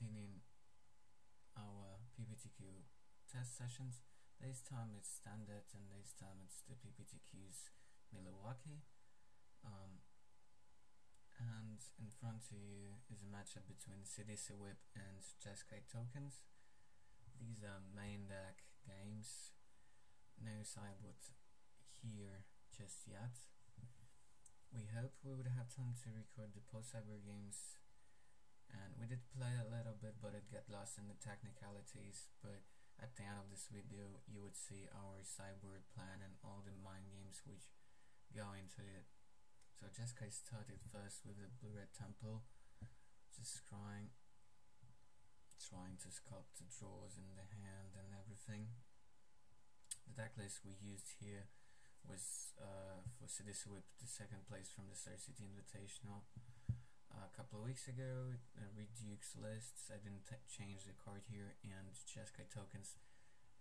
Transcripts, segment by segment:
continuing our PPTQ test sessions. This time it's standard and this time it's the PPTQ's Milwaukee. And in front of you is a matchup between Sidisi Whip and Jeskai tokens. These are main deck games. No sideboard here just yet. We hope we would have time to record the post-cyber games, and we did play a little bit, but it got lost in the technicalities. But at the end of this video you would see our sideboard plan and all the mind games which go into it. So Jeskai started first with the blue-red temple, just trying to sculpt the draws in the hand and everything. The deck list we used here was for Sidisi Whip, the second place from the Star City Invitational. A couple of weeks ago, Redukes lists, I didn't change the card here, and Jeskai tokens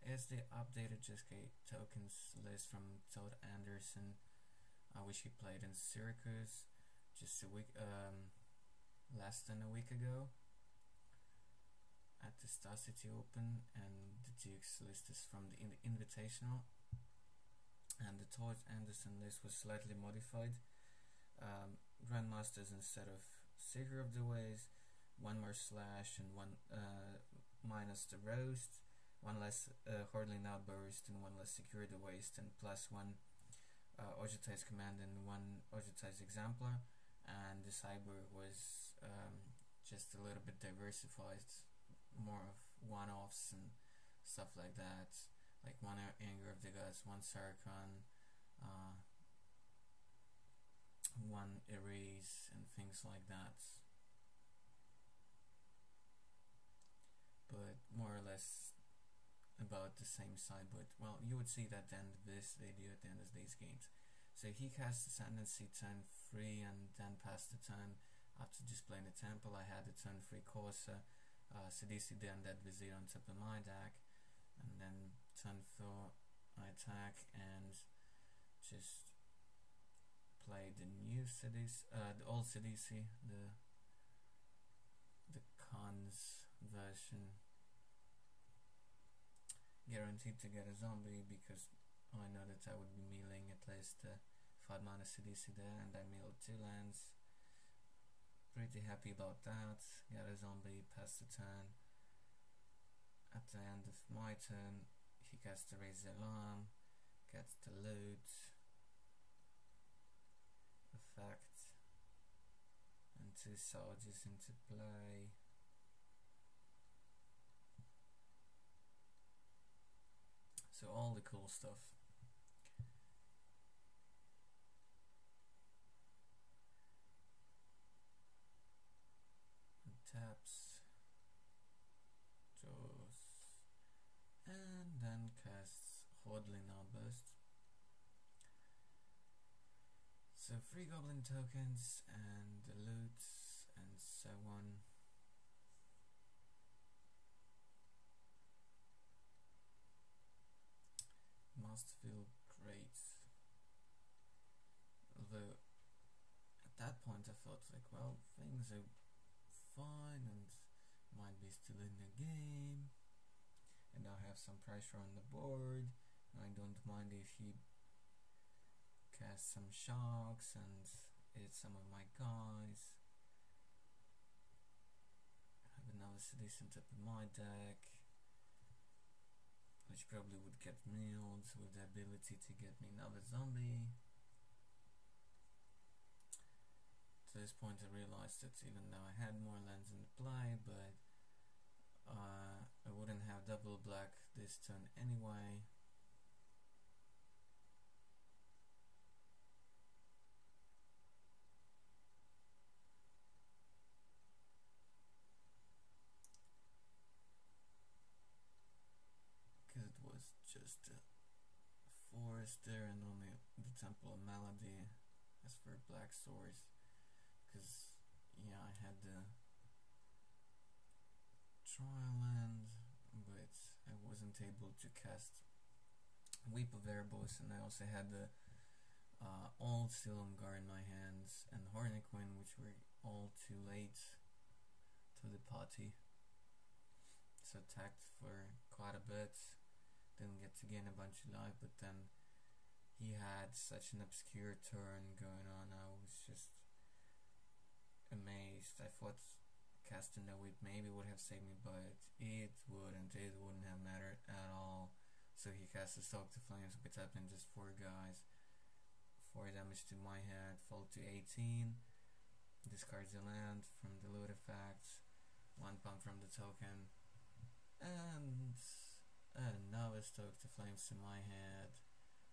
is the updated Jeskai tokens list from Todd Anderson, which he played in Syracuse just a week, less than a week ago at the Star City Open, and the Dukes list is from the Invitational. And the Todd Anderson list was slightly modified. Grandmasters instead of Seeker of the Ways, one more slash and one minus the roast, one less Hordeling Outburst and one less Secure the Waste, and plus one Ojutai's Command and one Ojutai's Exemplar. And the cyber was just a little bit diversified, more of one-offs and stuff like that, like one Anger of the Gods, one Sarkhan, one Erase, and things like that. But more or less about the same sideboard. Well, you would see that at the end of this video, at the end of these games. So he cast Ascendancy turn 3 and then passed the turn after displaying the temple. I had the turn 3 Corsa. Sidisi then Dead Vizier on top of my deck, and then turn 4 I attack and just play the new Sidisi, the old Sidisi, the Khan's version. Guaranteed to get a zombie because I know that I would be milling at least 5 mana Sidisi there, and I milled 2 lands. Pretty happy about that. Got a zombie, pass the turn. At the end of my turn, he casts the Raise the Alarm, gets the loot effect, and 2 soldiers into play. So all the cool stuff. And taps, draws, and then casts Hordeling Outburst. So 3 goblin tokens and the loots and so on. Must feel great. Although at that point I thought like, well, things are fine and might be still in the game, and I have some pressure on the board. I don't mind if he casts some shocks and hits some of my guys. I have another Sidisi on top of my deck, which probably would get milled with the ability to get me another zombie. To this point I realized that even though I had more lands in the play, but I wouldn't have double black this turn anyway. Because it was just a forest there and only the Temple of Malady as for black swords. Because yeah, I had the trial land, but I wasn't able to cast Weep of Erebos, and I also had the old Silumgar in my hands and Harlequin, which were all too late to the party. gets attacked for quite a bit, didn't get to gain a bunch of life, but then he had such an obscure turn going on. I was just amazed. I thought casting a whip maybe would have saved me, but it wouldn't have mattered at all. So he cast a Stoke to Flames, which happened just 4 guys. 4 damage to my head, fall to 18. Discards a land from the loot effects, 1 pump from the token, and another Stoke to Flames to my head.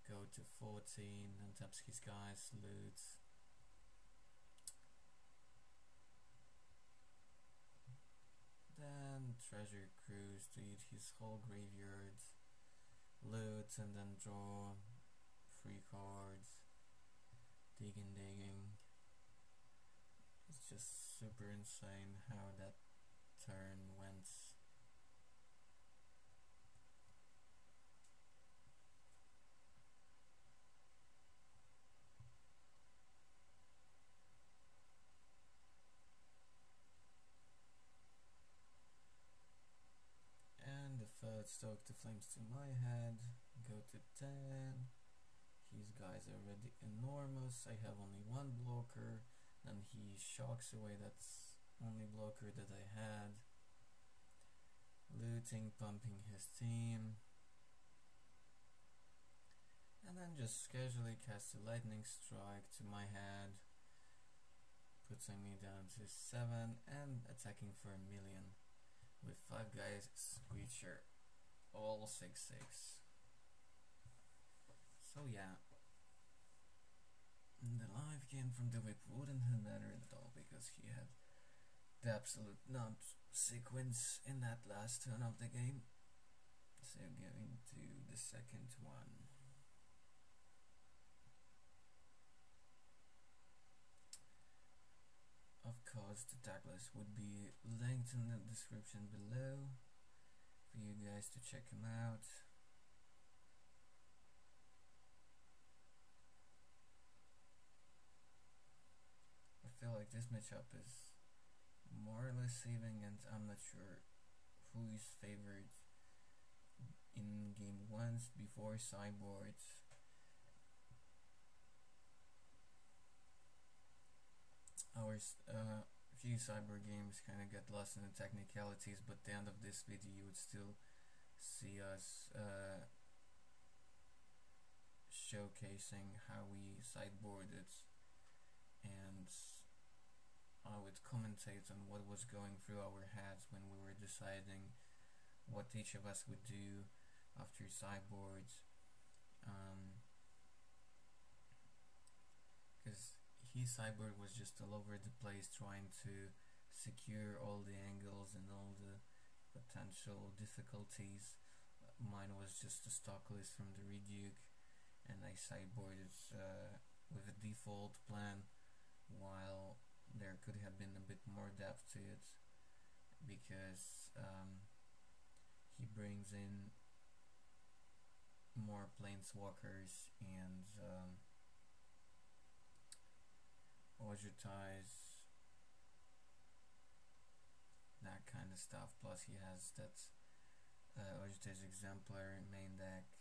Go to 14, untaps his guys, loot. Then Treasure Cruise to eat his whole graveyard, loot, and then draw 3 cards. Digging. It's just super insane how that turn went. And the third Stoke to Flames to my head, go to 10. These guys are already enormous. I have only 1 blocker, and he shocks away that only blocker that I had. Looting, pumping his team, and then just casually cast a lightning strike to my head, putting me down to 7 and attacking for 1,000,000 with 5 guys Screecher, all 6/6. So yeah, the life gain from Doomwake wouldn't have mattered at all because he had the absolute nub sequence in that last turn of the game. So going to the second one. Of course, the tag list would be linked in the description below for you guys to check them out. I feel like this matchup is more or less saving, and I'm not sure who is favored in game 1 before sideboard. Our few sideboard games kind of get lost in the technicalities, but at the end of this video you would still see us showcasing how we sideboarded, and I would commentate on what was going through our heads when we were deciding what each of us would do after sideboards, because his sideboard was just all over the place trying to secure all the angles and all the potential difficulties. Mine was just a stock list from the Reduke, and I sideboarded with a default plan, while there could have been a bit more depth to it, because he brings in more planeswalkers and Ojutais, that kind of stuff. Plus he has that Ojutai's Exemplar main deck,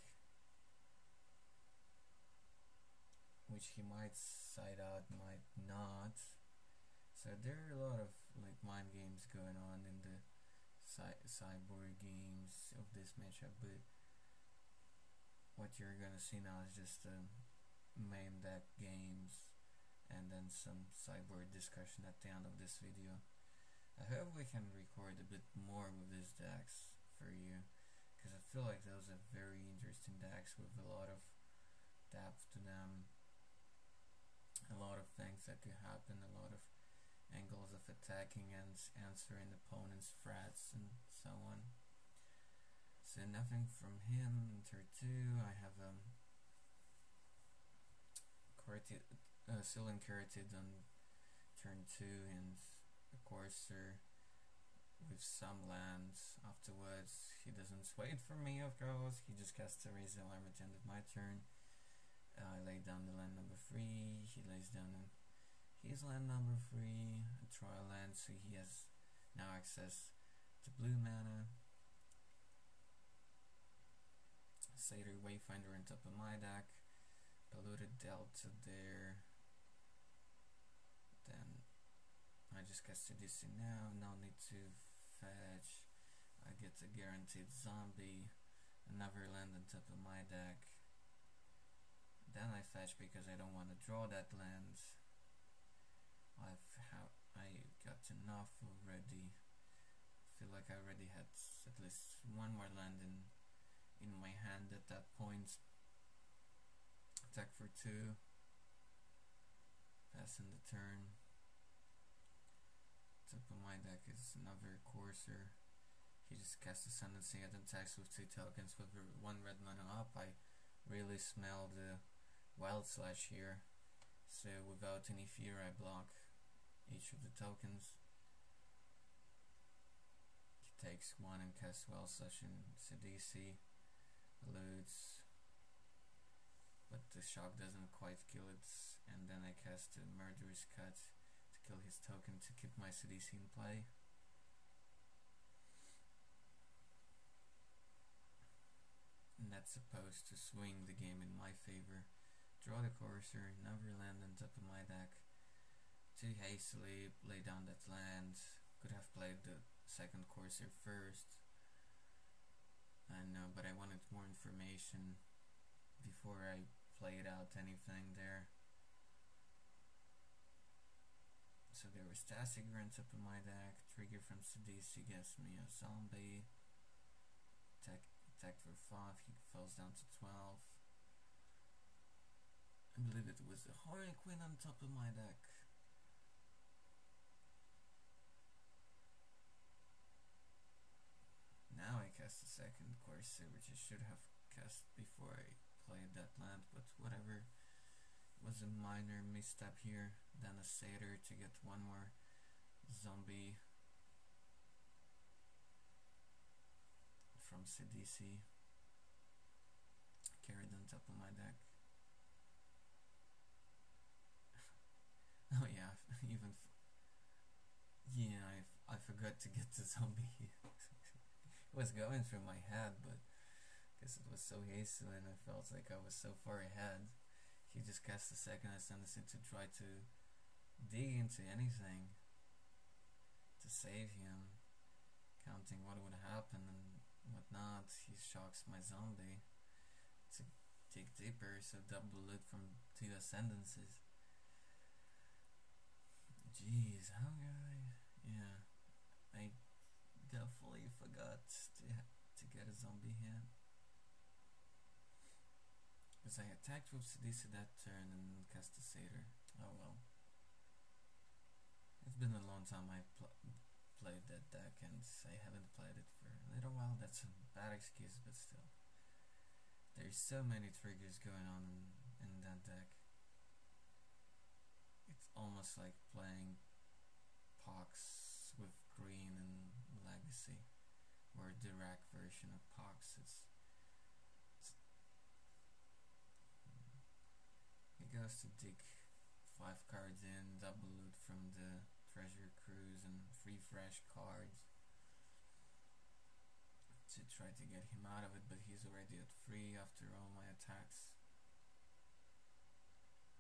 which he might side out, might not. So there are a lot of like mind games going on in the sideboard games of this matchup, but what you're gonna see now is just the main deck games and then some sideboard discussion at the end of this video. I hope we can record a bit more with these decks for you, because I feel like those are very interesting decks with a lot of depth to them, a lot of things that could happen, a lot of angles of attacking and answering opponents' threats and so on. So nothing from him in turn 2. I have Silumgar on turn 2 and a Courser with some lands. Afterwards he doesn't wait for me, of course, he just casts a Raise Alarm at the end of my turn. I lay down the land number 3, he lays down his land number 3, a trial land, so he has now access to blue mana. Satyr Wayfinder on top of my deck, Polluted Delta there, then I just cast Sidisi now, no need to fetch, I get a guaranteed zombie, another land on top of my deck, then I fetch because I don't want to draw that land. I got enough already. Feel like I already had at least one more land in my hand at that point. Attack for 2, passing the turn. Top of my deck is another Courser. He just cast Ascendancy and attacks with 2 tokens with 1 red mana up. I really smell the Wild Slash here, so without any fear I block each of the tokens. He takes 1 and casts Wild Slash in Sidisi, eludes, but the shock doesn't quite kill it, and then I cast a Murderous Cut to kill his token to keep my Sidisi in play. And that's supposed to swing the game in my favor. Draw the Courser, never land on top of my deck. Too hastily lay down that land. Could have played the second Courser first. I know, but I wanted more information before I played out anything there. So there was Tassiger on top of my deck. Trigger from Sidisi gets me a zombie. Attack for 5, he falls down to 12. I believe it was the Hordeling on top of my deck. Now I cast the second Courser, which I should have cast before I played that land, but whatever. It was a minor misstep here. Then a Satyr to get 1 more zombie from Sidisi. Carried on top of my deck. Oh yeah, I forgot to get the zombie. It was going through my head, but I guess it was so hasty and I felt like I was so far ahead. He just cast the second Ascendancy to try to dig into anything to save him, counting what would happen and whatnot. He shocks my zombie to dig deeper, so double loot from 2 Ascendancies. Jeez, how did I definitely forgot to get a zombie here. Because I attacked with Sidisi that turn and cast a Satyr. Oh well. It's been a long time I played that deck and I haven't played it for a little while. That's a bad excuse, but still. There's so many triggers going on in that deck. It's almost like playing Pox with green and Legacy, or a direct version of Pox. He goes to dig 5 cards in, double loot from the Treasure Cruise and 3 fresh cards to try to get him out of it, but he's already at 3 after all my attacks.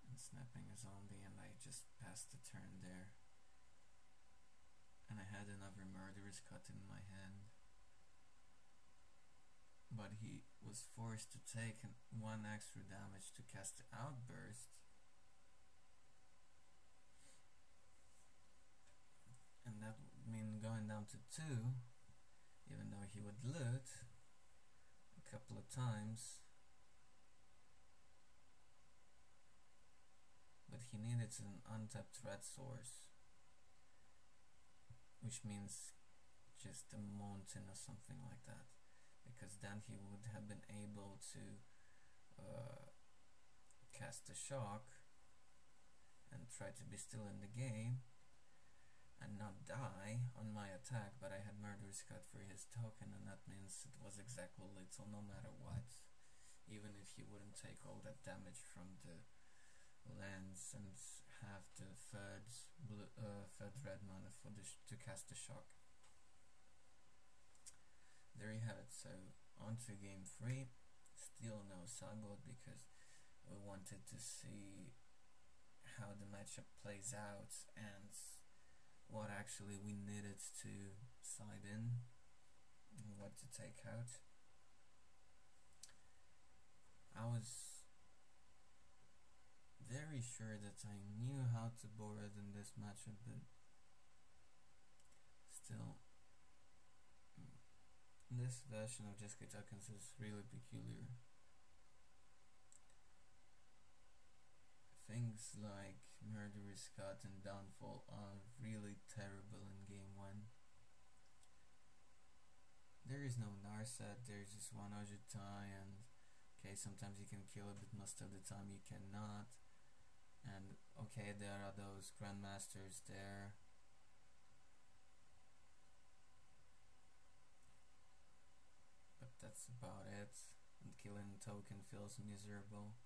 And snapping a zombie, and I just passed the turn there. And I had another Murderous Cut in my hand. But he was forced to take 1 extra damage to cast the Outburst. And that would mean going down to 2, even though he would loot a couple of times. But he needed an untapped red source, which means just a mountain or something like that, because then he would have been able to cast a shock and try to be still in the game and not die on my attack, but I had Murderous Cut for his token, and that means it was exactly lethal no matter what, even if he wouldn't take all that damage from the lands and have the third red mana for to cast the shock. There you have it. So on to game 3. still no sideboard because we wanted to see how the matchup plays out and what actually we needed to side in and what to take out. I was very sure that I knew how to board in this matchup, but still, this version of Jeskai tokens is really peculiar. Things like Murderous Cut and Downfall are really terrible in game 1. There is no Narset, there's just one Ojutai, and okay, sometimes you can kill it, but most of the time you cannot. And okay, there are those Grandmasters there. But that's about it. And killing a token feels miserable.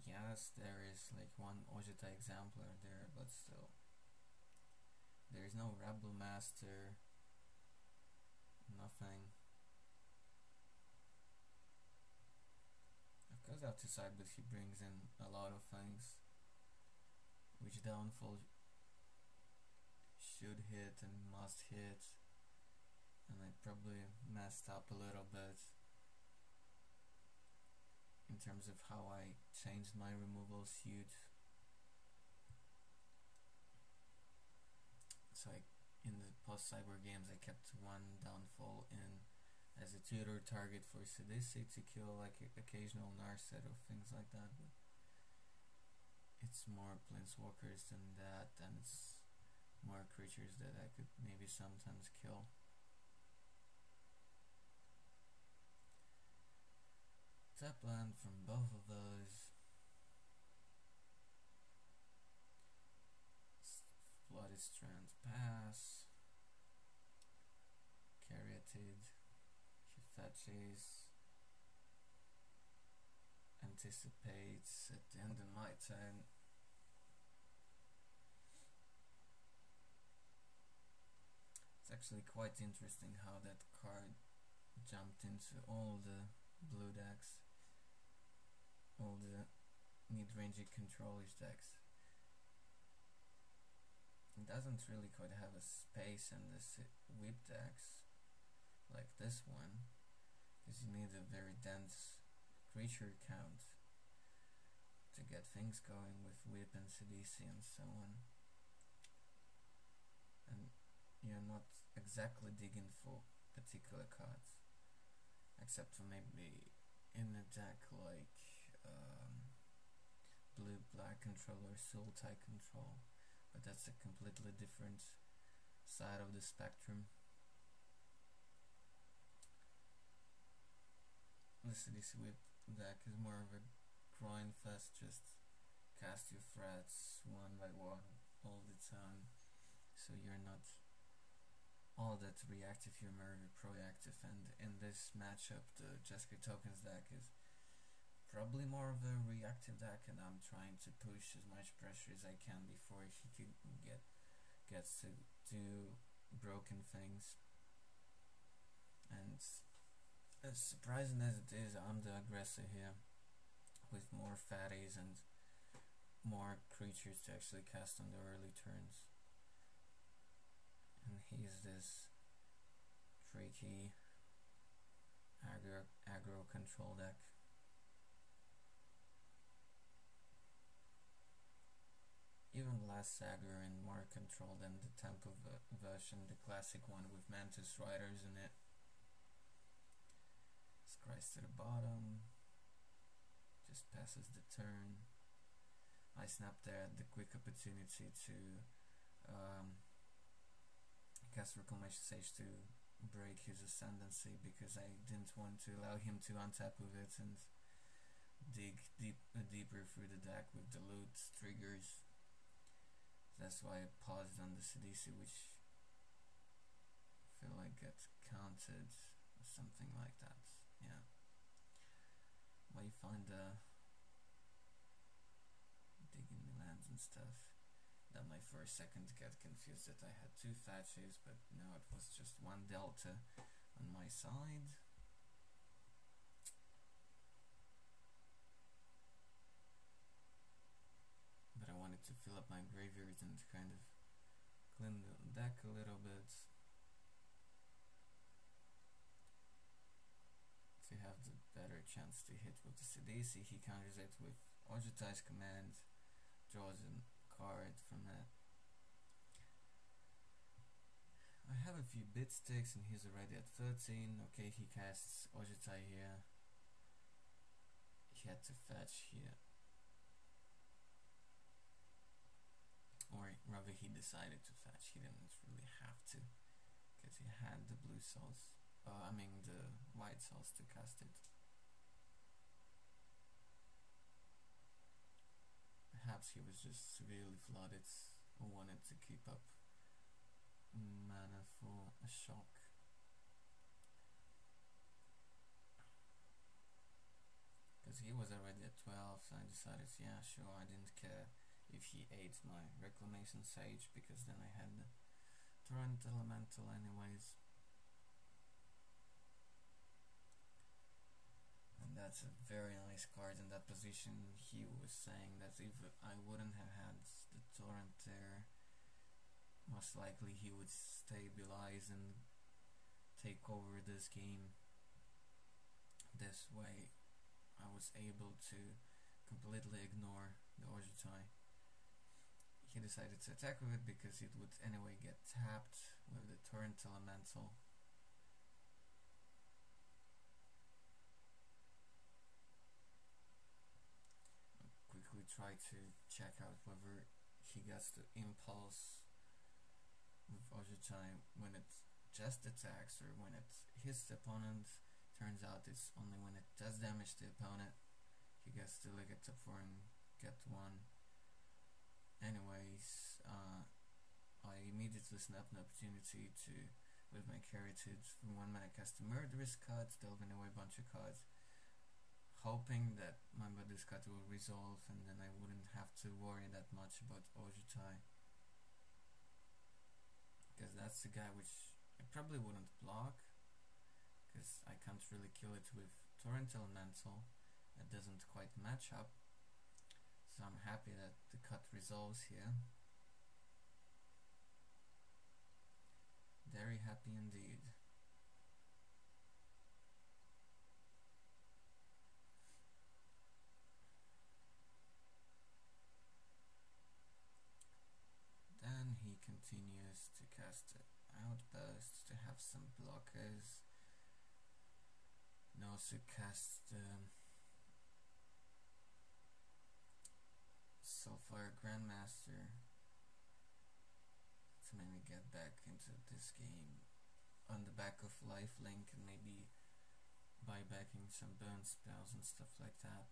Yes, there is like one Ojutai exemplar there, but still. There is no Rebel Master. Nothing. Of course, out to side, but he brings in a lot of things, which Downfall should hit and must hit, and I probably messed up a little bit in terms of how I changed my removal suit. So in the post-cyber games I kept one Downfall in as a tutor target for Sidisi to kill like occasional Narset or things like that, but it's more planeswalkers than that, and it's more creatures that I could maybe sometimes kill. Tap land from both of those. Bloody Strand pass. Caryatid. He fetches. Anticipates at the end of my turn. It's actually quite interesting how that card jumped into all the blue decks, all the mid-range controllers decks. It doesn't really quite have a space in the whip decks like this one, because you need a very dense creature count to get things going with whip and Sidisi and so on, and you're not exactly digging for particular cards, except for maybe in a deck like blue-black control or Sultai control, but that's a completely different side of the spectrum. The Sidisi whip deck is more of a grind fest, just cast your threats one by one all the time, so you're not all that reactive, you're more proactive. And in this matchup the Jeskai tokens deck is probably more of a reactive deck, and I'm trying to push as much pressure as I can before he gets to do broken things. And as surprising as it is, I'm the aggressor here with more fatties and more creatures to actually cast on the early turns. And he's this tricky aggro control deck. Even less aggro and more control than the tempo version, the classic one with Mantis Riders in it. Scries to the bottom, just passes the turn. I snapped there at the quick opportunity to cast Reclamation Sage to break his Ascendancy, because I didn't want to allow him to untap with it and dig deeper through the deck with the loot triggers. That's why I paused on the Sidisi, which I feel like gets counted or something like that. Yeah. Why you find digging the lands and stuff. That might for a second get confused that I had two fetches, but no, it was just one delta on my side. to fill up my graveyard and kind of clean the deck a little bit. To have the better chance to hit with the Sidisi, he counters it with Ojutai's command, draws a card from that. I have a few bit sticks and he's already at 13. Okay, he casts Ojutai here. He had to fetch here. Or rather he decided to fetch, he didn't really have to, because he had the blue souls, the white souls to cast it. Perhaps he was just severely flooded or wanted to keep up mana for a shock. Because he was already at 12, so I decided, yeah, sure, I didn't care if he ate my Reclamation Sage, because then I had the Torrent Elemental anyways. And that's a very nice card in that position. He was saying that if I wouldn't have had the Torrent there, most likely he would stabilize and take over this game. This way I was able to completely ignore the Ojutai. He decided to attack with it because it would anyway get tapped with the Torrent Elemental. I'll quickly try to check out whether he gets the Impulse with Ojutai when it just attacks or when it hits the opponent. Turns out it's only when it does damage the opponent. He gets to look at top 4 and get 1. Anyways, I immediately snapped an opportunity to, with my Heritage, from 1 mana cast a Murderous card, delving away a bunch of cards, hoping that my Murderous card will resolve and then I wouldn't have to worry that much about Ojutai. Because that's the guy which I probably wouldn't block, because I can't really kill it with Torrent Elemental. It doesn't quite match up. So I'm happy that the cut resolves here. Very happy indeed. Then he continues to cast Outburst to have some blockers. And also cast Soulfire Grandmaster to maybe get back into this game on the back of lifelink and maybe buybacking some burn spells and stuff like that.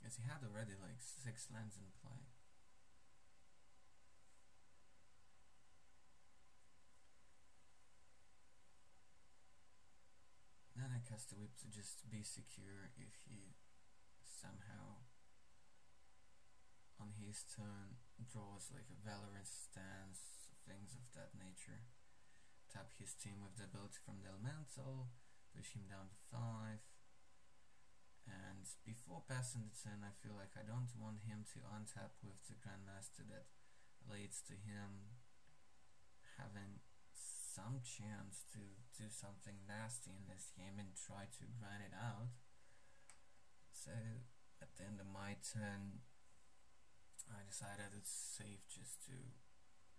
As he had already like 6 lands in play. Then I cast a Whip to just be secure if he somehow on his turn draws like a Valorous Stance, things of that nature. Tap his team with the ability from the Elemental, push him down to 5. And before passing the turn, I feel like I don't want him to untap with the Grandmaster. That leads to him having some chance to do something nasty in this game and try to grind it out. So at the end of my turn, I decided it's safe just to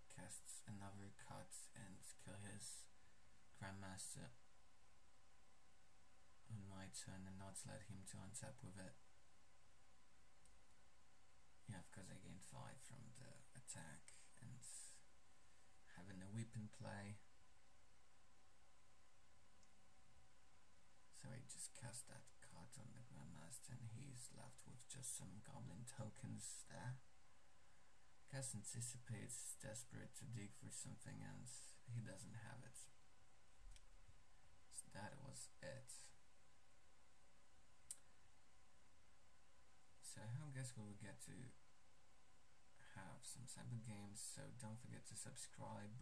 cast another cut and kill his Grandmaster on my turn and not let him to untap with it. Yeah, because I gained 5 from the attack and having a Whip in play. So I just cast that card on the Grandmaster and he's left with just some Goblin tokens there. Cast Anticipates, desperate to dig for something and he doesn't have it. So that was it. So I guess we will get to have some cyber games, so don't forget to subscribe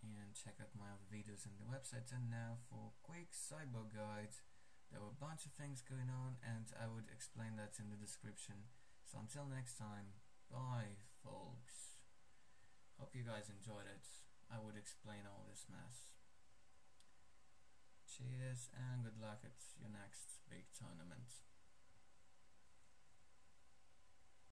and check out my other videos on the website. And now for quick cyber guide, There were a bunch of things going on, and I would explain that in the description. So until next time, bye folks. Hope you guys enjoyed it. I would explain all this mess. Cheers and good luck at your next big tournament.